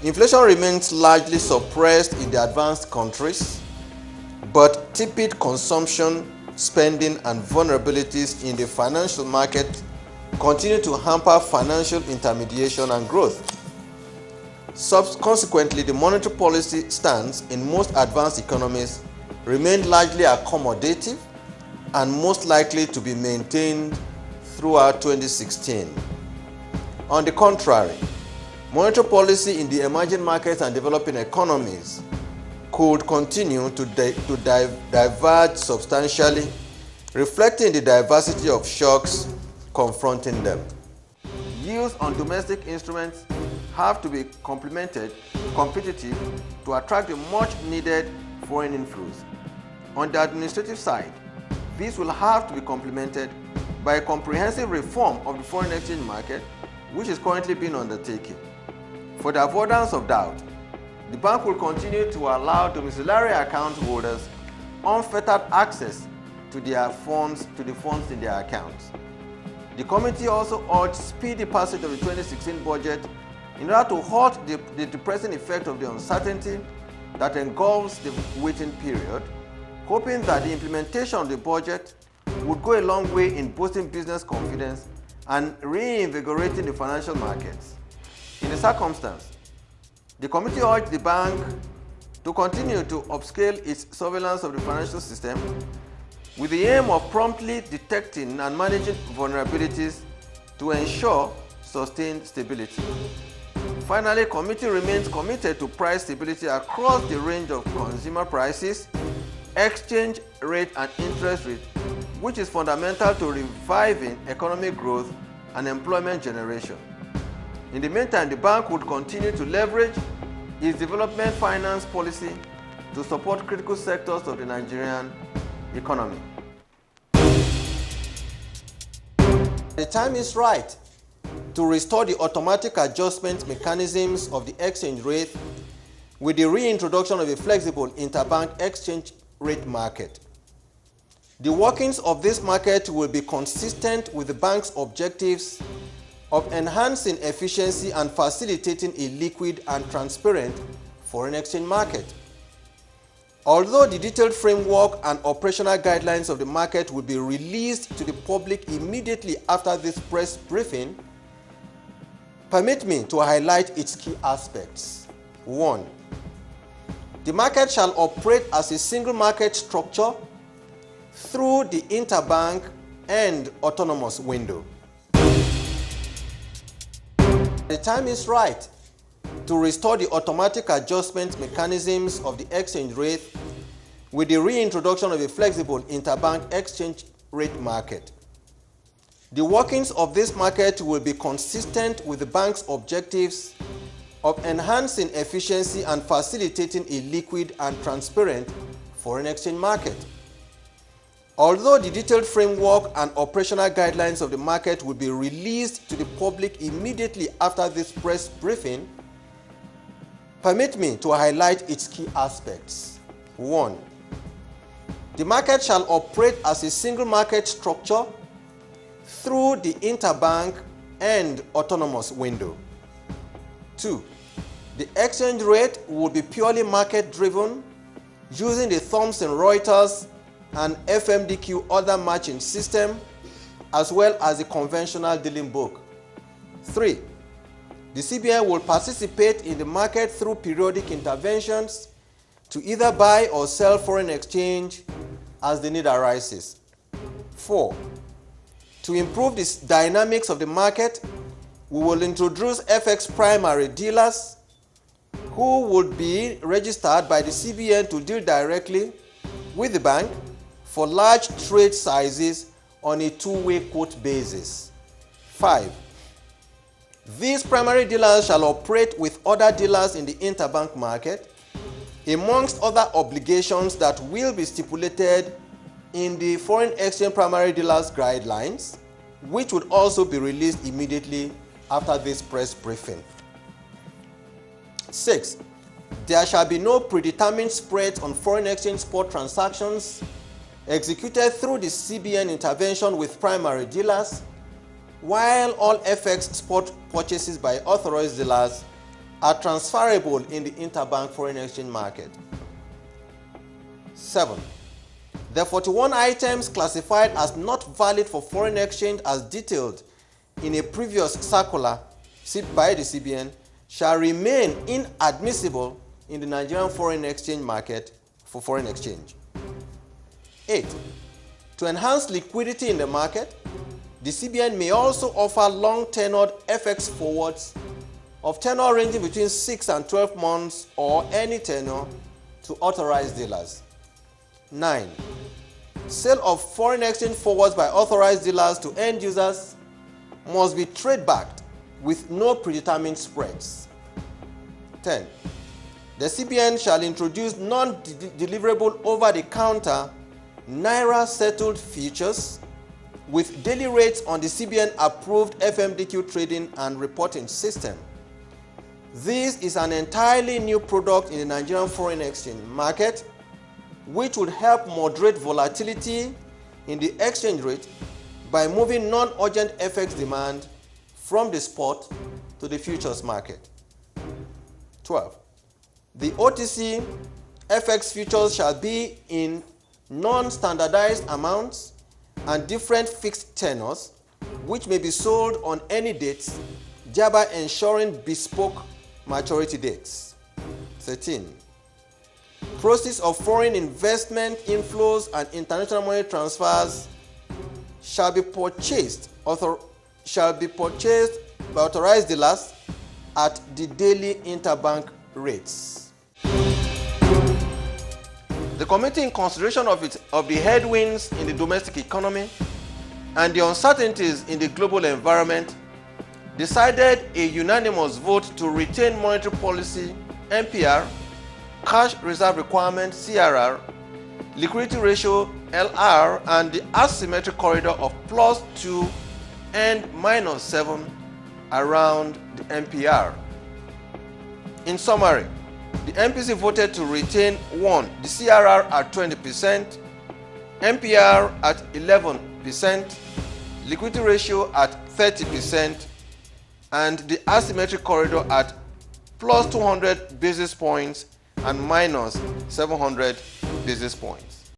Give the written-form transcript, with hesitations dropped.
Inflation remains largely suppressed in the advanced countries, but tepid consumption, spending, and vulnerabilities in the financial market continue to hamper financial intermediation and growth. Consequently, the monetary policy stance in most advanced economies remained largely accommodative and most likely to be maintained throughout 2016. On the contrary, monetary policy in the emerging markets and developing economies could continue to diverge substantially, reflecting the diversity of shocks confronting them. Yields on domestic instruments have to be competitive to attract the much needed foreign inflows. On the administrative side, this will have to be complemented by a comprehensive reform of the foreign exchange market, which is currently being undertaken. For the avoidance of doubt, the bank will continue to allow domiciliary account holders unfettered access to the funds in their accounts. The committee also urged speedy passage of the 2016 budget in order to halt the depressing effect of the uncertainty that engulfs the waiting period, hoping that the implementation of the budget would go a long way in boosting business confidence and reinvigorating the financial markets. In the circumstance, the committee urged the bank to continue to upscale its surveillance of the financial system with the aim of promptly detecting and managing vulnerabilities to ensure sustained stability. Finally, the committee remains committed to price stability across the range of consumer prices, exchange rate, and interest rate, which is fundamental to reviving economic growth and employment generation. In the meantime, the bank would continue to leverage its development finance policy to support critical sectors of the Nigerian economy. The time is right to restore the automatic adjustment mechanisms of the exchange rate with the reintroduction of a flexible interbank exchange rate market. The workings of this market will be consistent with the bank's objectives of enhancing efficiency and facilitating a liquid and transparent foreign exchange market. Although the detailed framework and operational guidelines of the market will be released to the public immediately after this press briefing, permit me to highlight its key aspects. 1. The market shall operate as a single market structure through the interbank and autonomous window. The time is right to restore the automatic adjustment mechanisms of the exchange rate with the reintroduction of a flexible interbank exchange rate market. The workings of this market will be consistent with the bank's objectives of enhancing efficiency and facilitating a liquid and transparent foreign exchange market. Although the detailed framework and operational guidelines of the market will be released to the public immediately after this press briefing, permit me to highlight its key aspects. 1. The market shall operate as a single market structure through the interbank and autonomous window. 2. The exchange rate will be purely market-driven using the Thomson Reuters and FMDQ order matching system as well as the conventional dealing book. 3. The CBN will participate in the market through periodic interventions to either buy or sell foreign exchange as the need arises. 4. To improve the dynamics of the market, we will introduce FX primary dealers who would be registered by the CBN to deal directly with the bank for large trade sizes on a two-way quote basis. 5. These primary dealers shall operate with other dealers in the interbank market, amongst other obligations that will be stipulated in the foreign exchange primary dealers guidelines, which would also be released immediately after this press briefing. 6. There shall be no predetermined spreads on foreign exchange spot transactions executed through the CBN intervention with primary dealers, while all FX spot purchases by authorized dealers are transferable in the interbank foreign exchange market. 7. The 41 items classified as not valid for foreign exchange as detailed in a previous circular by the CBN shall remain inadmissible in the Nigerian foreign exchange market for foreign exchange. 8. To enhance liquidity in the market, the CBN may also offer long-tenured FX forwards of tenure ranging between 6 and 12 months or any tenure to authorized dealers. 9. Sale of foreign exchange forwards by authorized dealers to end users must be trade-backed with no predetermined spreads. 10. The CBN shall introduce non-deliverable over-the-counter Naira-settled futures with daily rates on the CBN-approved FMDQ trading and reporting system. This is an entirely new product in the Nigerian foreign exchange market, which would help moderate volatility in the exchange rate by moving non-urgent FX demand from the spot to the futures market. 12. The OTC FX futures shall be in non-standardized amounts and different fixed tenors, which may be sold on any dates, thereby ensuring bespoke maturity dates. 13. Proceeds of foreign investment inflows and international money transfers shall be purchased by authorized dealers at the daily interbank rates. The committee, in consideration of the headwinds in the domestic economy and the uncertainties in the global environment, decided a unanimous vote to retain monetary policy (MPR), cash reserve requirement (CRR), liquidity ratio (LR), and the asymmetric corridor of +2 and -7 around the MPR. In summary, the MPC voted to retain 1. The CRR at 20%, MPR at 11%, liquidity ratio at 30%, and the asymmetric corridor at +200 basis points and -700 basis points.